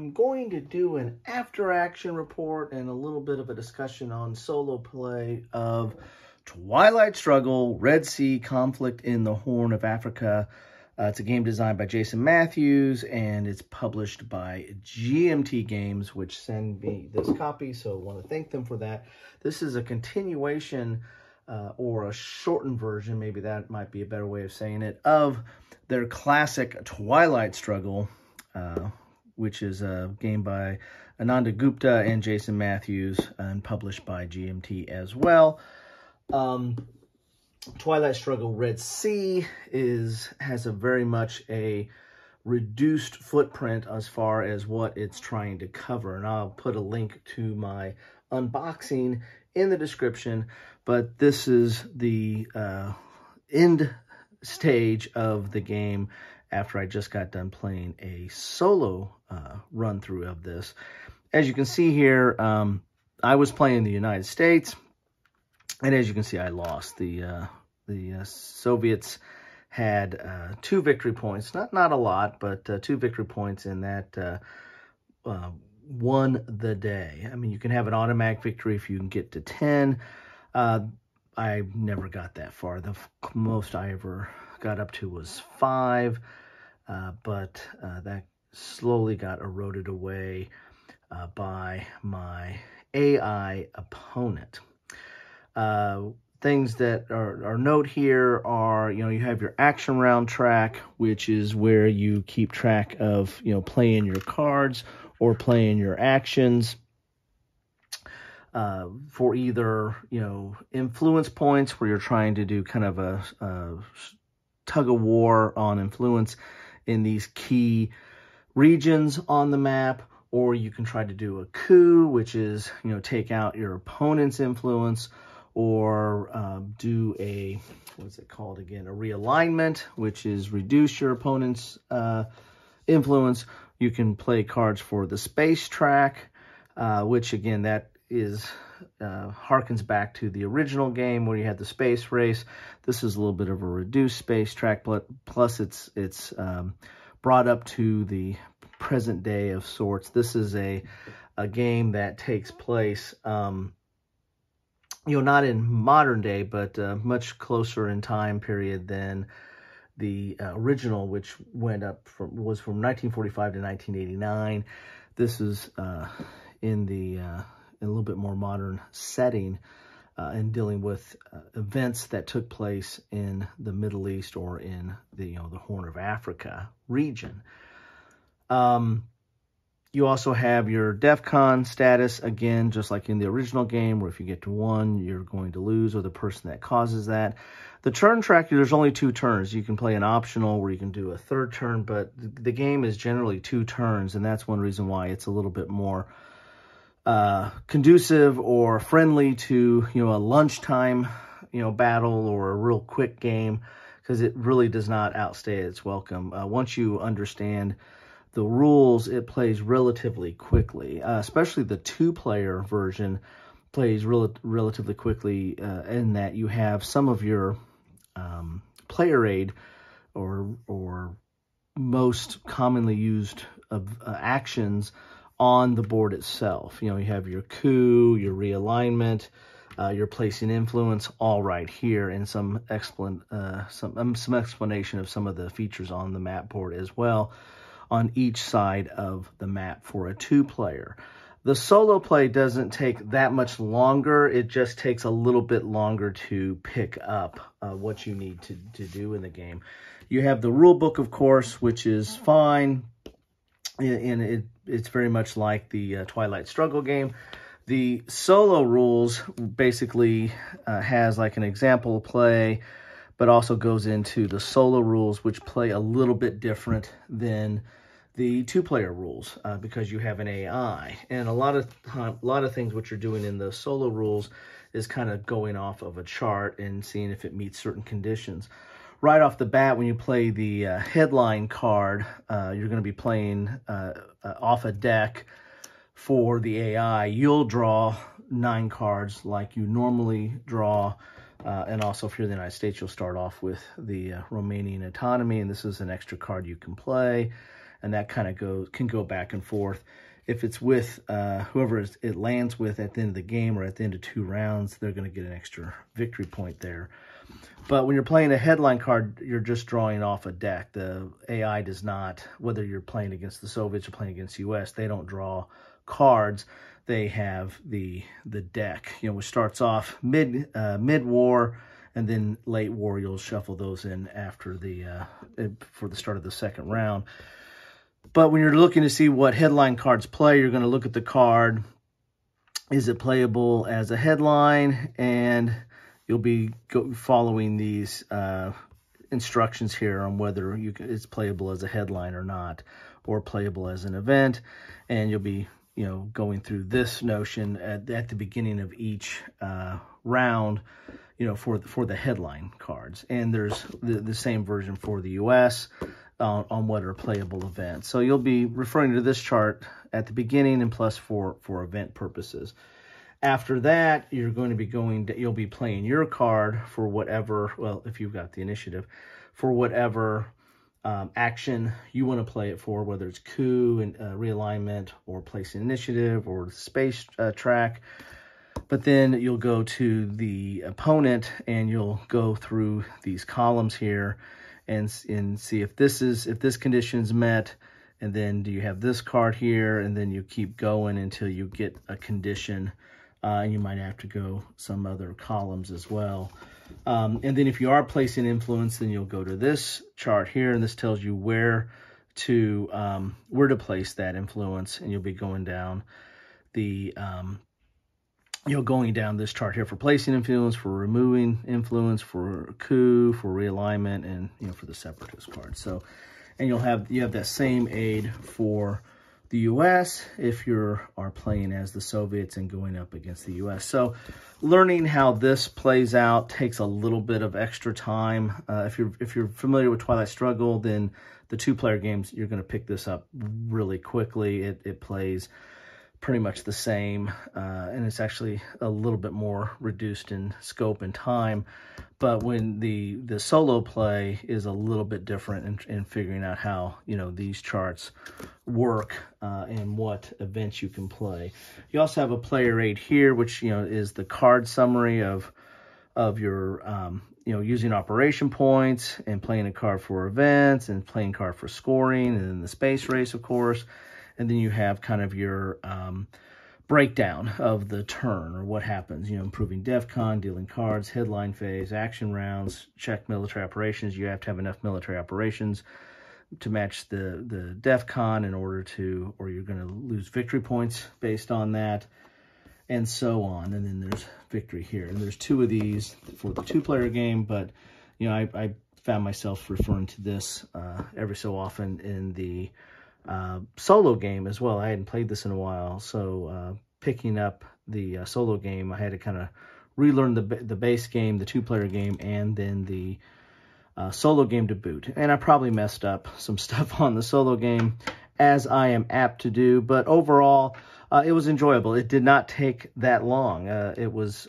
I'm going to do an after-action report and a little bit of a discussion on solo play of Twilight Struggle, Red Sea Conflict in the Horn of Africa. It's a game designed by Jason Matthews, and it's published by GMT Games, which send me this copy, so I want to thank them for that. This is a continuation or a shortened version, maybe that might be a better way of saying it, of their classic Twilight Struggle, which is a game by Ananda Gupta and Jason Matthews and published by GMT as well. Twilight Struggle Red Sea has a very much a reduced footprint as far as what it's trying to cover. And I'll put a link to my unboxing in the description. But this is the end stage of the game after I just got done playing a solo run through of this. As you can see here, I was playing the United States, and as you can see, I lost. The Soviets had 2 victory points, not a lot, but 2 victory points in that won the day. I mean, you can have an automatic victory if you can get to 10. I never got that far. The most I ever got up to was 5, but that slowly got eroded away by my AI opponent. Things that are note here are, you have your action round track, which is where you keep track of, playing your cards or playing your actions. For either, influence points where you're trying to do kind of a tug of war on influence in these key regions on the map, or you can try to do a coup, which is, take out your opponent's influence, or do a, what's it called again, a realignment, which is reduce your opponent's influence. You can play cards for the space track, which again, that is harkens back to the original game where you had the space race. This is a little bit of a reduced space track, but plus it's brought up to the present day of sorts. This is a game that takes place, not in modern day, but much closer in time period than the original, which was from 1945 to 1989. This is in a little bit more modern setting and dealing with events that took place in the Middle East or in the Horn of Africa region. You also have your DEFCON status, again, just like in the original game, where if you get to 1, you're going to lose, or the person that causes that. The turn track, there's only 2 turns. You can play an optional where you can do a 3rd turn, but the game is generally 2 turns, and that's one reason why it's a little bit more conducive or friendly to, a lunchtime, battle or a real quick game, because it really does not outstay its welcome. Once you understand the rules, it plays relatively quickly, especially the 2-player version plays relatively quickly in that you have some of your player aid or most commonly used actions on the board itself. You have your coup, your realignment, your placing influence, all right here, and some explanation of some of the features on the map board as well on each side of the map for a 2-player. The solo play doesn't take that much longer. It just takes a little bit longer to pick up what you need to do in the game. You have the rule book, of course, which is fine, and it's very much like the Twilight Struggle game. The solo rules basically has like an example play, but also goes into the solo rules, which play a little bit different than the 2-player rules because you have an AI. And a lot of things which you're doing in the solo rules is kind of going off of a chart and seeing if it meets certain conditions. Right off the bat, when you play the headline card, you're going to be playing off a deck for the AI. You'll draw 9 cards like you normally draw. And also, if you're in the United States, you'll start off with the Romanian autonomy, and this is an extra card you can play. and that kind of can go back and forth. If it's with whoever it lands with at the end of the game or at the end of 2 rounds, they're going to get an extra victory point there. But when you're playing a headline card, you're just drawing off a deck. The AI does not, whether you're playing against the Soviets or playing against the US, they don't draw cards. They have the deck, which starts off mid-war, and then late war, you'll shuffle those in after for the start of the second round. But when you're looking to see what headline cards play, you're going to look at the card. Is it playable as a headline? And you'll be following these instructions here on whether it's playable as a headline or not, or playable as an event. And you'll be, going through this notion at the beginning of each round, for the headline cards. And there's the same version for the U.S. On what are playable events. So you'll be referring to this chart at the beginning and plus for event purposes. After that, you're going to be you'll be playing your card for whatever, well, if you've got the initiative, for whatever action you want to play it for, whether it's coup and realignment or placing initiative or space track. But then you'll go to the opponent and you'll go through these columns here and see if this condition's met, and then do you have this card here, and then you keep going until you get a condition, and you might have to go some other columns as well. And then if you are placing influence, then you'll go to this chart here, and this tells you where to place that influence, and you'll be going down going down this chart here for placing influence, for removing influence, for coup, for realignment, and for the separatist card. So, and you have that same aid for the U.S. if you are playing as the Soviets and going up against the U.S. So, learning how this plays out takes a little bit of extra time. If you're familiar with Twilight Struggle, then the 2-player games, you're going to pick this up really quickly. It plays pretty much the same, and it's actually a little bit more reduced in scope and time. But when the solo play is a little bit different in figuring out how these charts work and what events you can play. You also have a player aid here, which is the card summary of your using operation points and playing a card for events and playing a card for scoring, and then the space race, of course. And then you have kind of your breakdown of the turn, or what happens, improving DEFCON, dealing cards, headline phase, action rounds, check military operations. You have to have enough military operations to match the DEFCON in order to, or you're going to lose victory points based on that, and so on. And then there's victory here. And there's 2 of these for the 2-player game, but, I found myself referring to this every so often in the solo game as well. I hadn't played this in a while, so picking up the solo game, I had to kind of relearn the base game, the 2-player game, and then the solo game to boot. And I probably messed up some stuff on the solo game, as I am apt to do, but overall, it was enjoyable. It did not take that long. It was,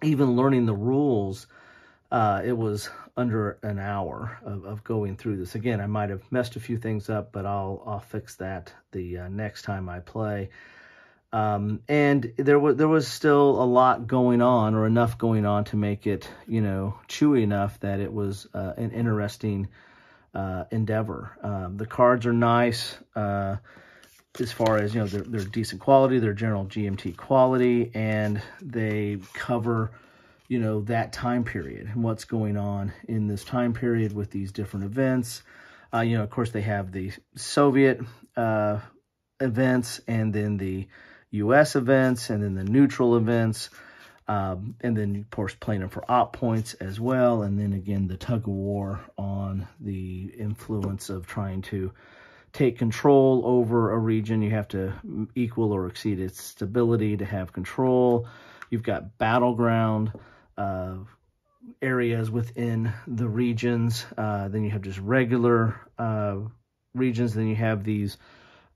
even learning the rules, it was under an hour of going through this. Again, I might have messed a few things up, but I'll fix that the next time I play. And there was still a lot going on, or enough going on to make it, chewy enough that it was an interesting endeavor. The cards are nice as far as, they're decent quality, they're general GMT quality, and they cover that time period and what's going on in this time period with these different events. Of course, they have the Soviet events, and then the U.S. events, and then the neutral events, and then, of course, playing them for op points as well. And then, again, the tug-of-war on the influence of trying to take control over a region. You have to equal or exceed its stability to have control. You've got battleground areas within the regions. Then you have just regular regions. Then you have these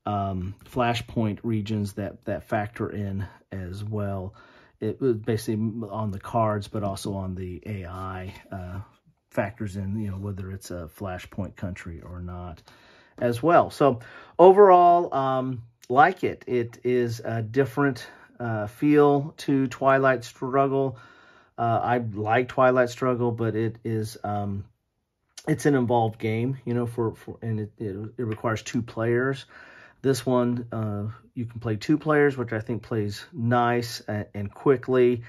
flashpoint regions that factor in as well. It was basically on the cards, but also on the AI factors in, whether it's a flashpoint country or not. as well. So overall, like it. It is a different feel to Twilight Struggle. I like Twilight Struggle, but it is it's an involved game, you know, and it requires 2 players. This one, you can play 2 players, which I think plays nice and quickly.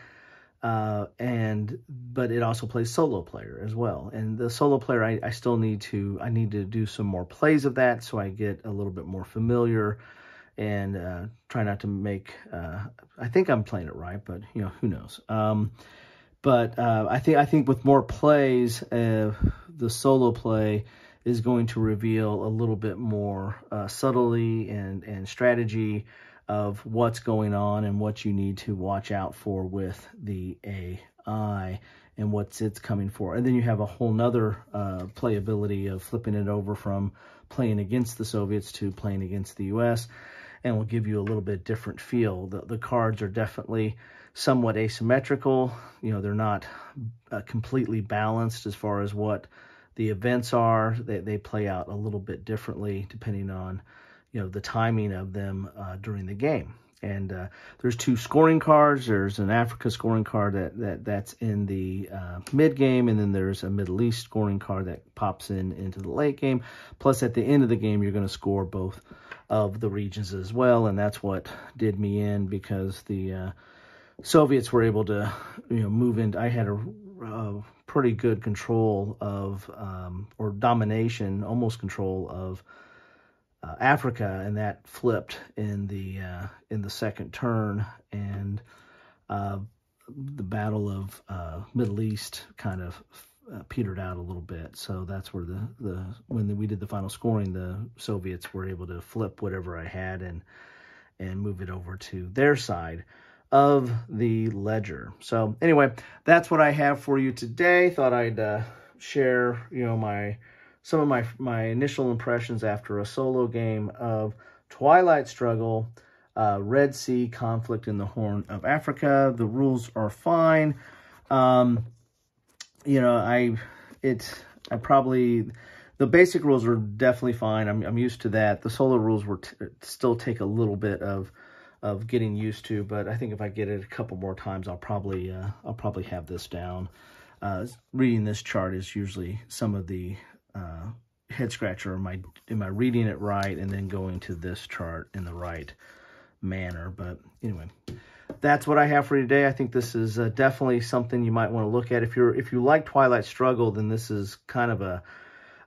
But it also plays solo player as well. And the solo player, I still need to do some more plays of that, so I get a little bit more familiar and try not to make, I think I'm playing it right, but you know, who knows. But I think with more plays, the solo play is going to reveal a little bit more subtlety and strategy of what's going on and what you need to watch out for with the AI and what's it's coming for. And then you have a whole nother playability of flipping it over from playing against the Soviets to playing against the US, and will give you a little bit different feel. The cards are definitely somewhat asymmetrical. You know, they're not completely balanced as far as what the events are. They play out a little bit differently depending on, you know, the timing of them during the game. And there's 2 scoring cards. There's an Africa scoring card that's in the mid game, and then there's a Middle East scoring card that pops into the late game. Plus, at the end of the game, you're going to score both of the regions as well, and that's what did me in, because the Soviets were able to, you know, move in. I had a pretty good control of, or domination, almost control of Africa, and that flipped in the second turn, and the Battle of Middle East kind of petered out a little bit. So that's where when we did the final scoring, the Soviets were able to flip whatever I had and move it over to their side of the ledger. So anyway, that's what I have for you today. Thought I'd share, you know, some of my initial impressions after a solo game of Twilight Struggle, Red Sea Conflict in the Horn of Africa. The rules are fine. You know, the basic rules are definitely fine. I'm used to that. The solo rules still take a little bit of getting used to, but I think if I get it a couple more times, I'll probably have this down. Reading this chart is usually some of the head scratcher. Am I reading it right, and then going to this chart in the right manner? But anyway, that's what I have for you today. I think this is definitely something you might want to look at. If you like Twilight Struggle, then this is kind of a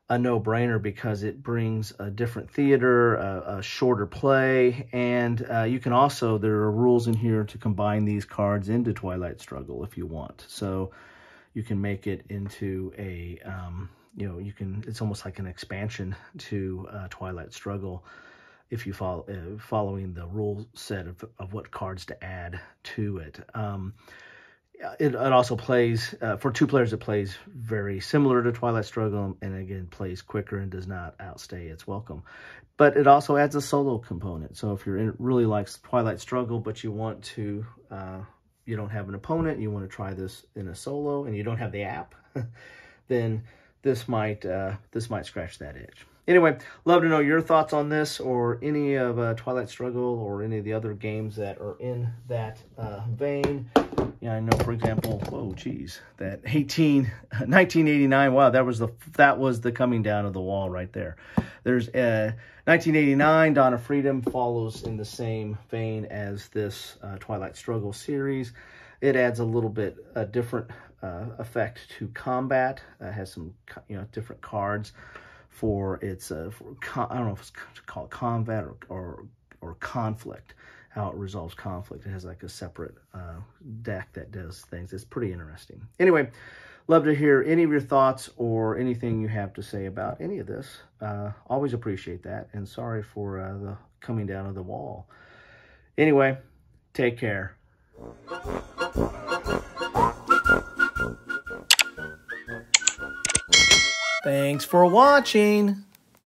no-brainer, because it brings a different theater, a shorter play, and you can also, there are rules in here to combine these cards into Twilight Struggle if you want. So you can make it into a, you know, it's almost like an expansion to Twilight Struggle if you following the rule set of what cards to add to it. It also plays, for 2 players, it plays very similar to Twilight Struggle, and again, plays quicker and does not outstay its welcome. But it also adds a solo component. So if you're really likes Twilight Struggle, but you want to, you don't have an opponent, you want to try this in a solo, and you don't have the app, then this might scratch that itch. Anyway, love to know your thoughts on this, or any of Twilight Struggle, or any of the other games that are in that vein. Yeah, I know, for example, whoa, geez, that 1989. Wow, that was the coming down of the wall right there. There's 1989. Dawn of Freedom follows in the same vein as this Twilight Struggle series. It adds a little bit different effect to combat. It has some, you know, different cards for its, I don't know if it's called combat or conflict, how it resolves conflict. It has like a separate deck that does things. It's pretty interesting. Anyway, love to hear any of your thoughts or anything you have to say about any of this. Always appreciate that, and sorry for the coming down of the wall. Anyway, take care. Thanks for watching.